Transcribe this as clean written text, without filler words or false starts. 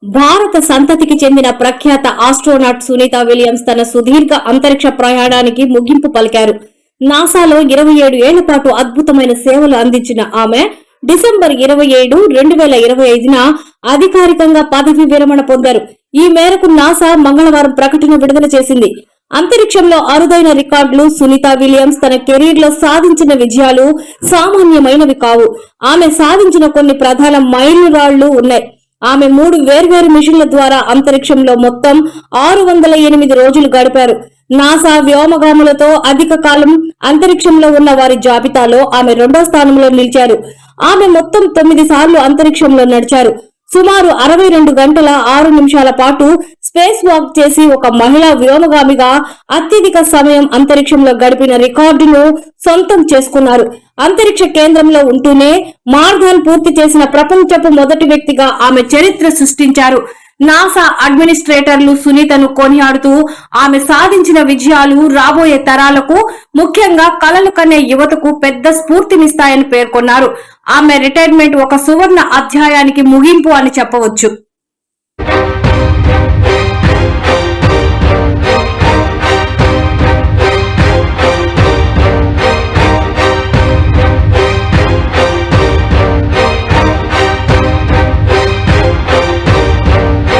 భారత సంతతికి చెందిన ప్రఖ్యాత ఆస్ట్రోనాట్ సునీత విలియమ్స్ తన సుదీర్ఘ అంతరిక్ష ప్రయాణానికి ముగింపు పలికారు. నాసాలో 27 ఏళ్ల పాటు అద్భుతమైన సేవలు అందించిన ఆమె డిసెంబర్ 27, 2025న అధికారికంగా పదవి విరమణ పొందారు. ఈ మేరకు నాసా మంగళవారం ప్రకటన విడుదల చేసింది. అంతరిక్షంలో అరుదైన రికార్డులు. సునీత విలియమ్స్ తన కెరీర్ లో సాధించిన విజయాలు సామాన్యమైనవి కావు. ఆమె సాధించిన కొన్ని ప్రధాన మైలురాళ్లు ఉన్నాయి. ఆమె 3 వేర్వేరు మిషన్ల ద్వారా అంతరిక్షంలో మొత్తం 608 రోజులు గడిపారు. నాసా వ్యోమగాములతో అధిక కాలం అంతరిక్షంలో ఉన్న వారి జాబితాలో ఆమె 2వ స్థానంలో నిలిచారు. ఆమె మొత్తం 9 సార్లు అంతరిక్షంలో నడిచారు. సుమారు 62 గంటల 6 నిమిషాల పాటు స్పేస్ వాక్ చేసి ఒక మహిళా వ్యోమగామిగా అత్యధిక సమయం అంతరిక్షంలో గడిపిన రికార్డును సొంతం చేసుకున్నారు. అంతరిక్ష కేంద్రంలో ఉంటూనే మార్గాన్ పూర్తి చేసిన ప్రపంచపు మొదటి వ్యక్తిగా ఆమె చరిత్ర సృష్టించారు. నాసా అడ్మినిస్ట్రేటర్లు సునీతను కొనియాడుతూ ఆమె సాధించిన విజయాలు రాబోయే తరాలకు, ముఖ్యంగా కలలు కనే యువతకు పెద్ద స్ఫూర్తినిస్తాయని పేర్కొన్నారు. ఆమె రిటైర్మెంట్ ఒక సువర్ణ అధ్యాయానికి ముగింపు అని చెప్పవచ్చు.